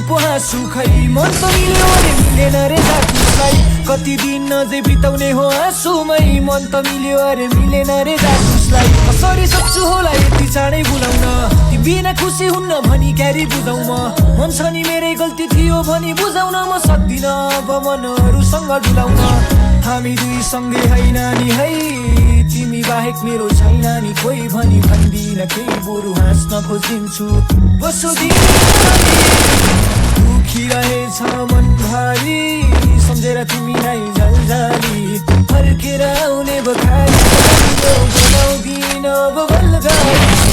पो हाँसु खै मन त मिल्यो अरे मिलेन रे जाकुसलाई कति दिन अझै बिताउने हो आँसुमै मन त मिल्यो अरे मिलेन रे जाकुसलाई कसरी सक्छु होला यति चाँडै भुलाउन ती बिना खुसी हुन्न भनी क्यारी बुझाउ म मन छ नि मेरै गल्ती थियो भनी बुझाउन म सक्दिन अब मनहरूसँग डुलाउन हामी दुई सँगै होइन नि है तिमी बाहेक मेरो छैन नि कोही भनी भन्दिन केही बरु हाँस्न खोजिन्छु बसो दुखिरहेछ मन भारी सम्झेर तिमीलाई झलझली फर्केर आउने बखारी बनाउँदिन अब बलगारी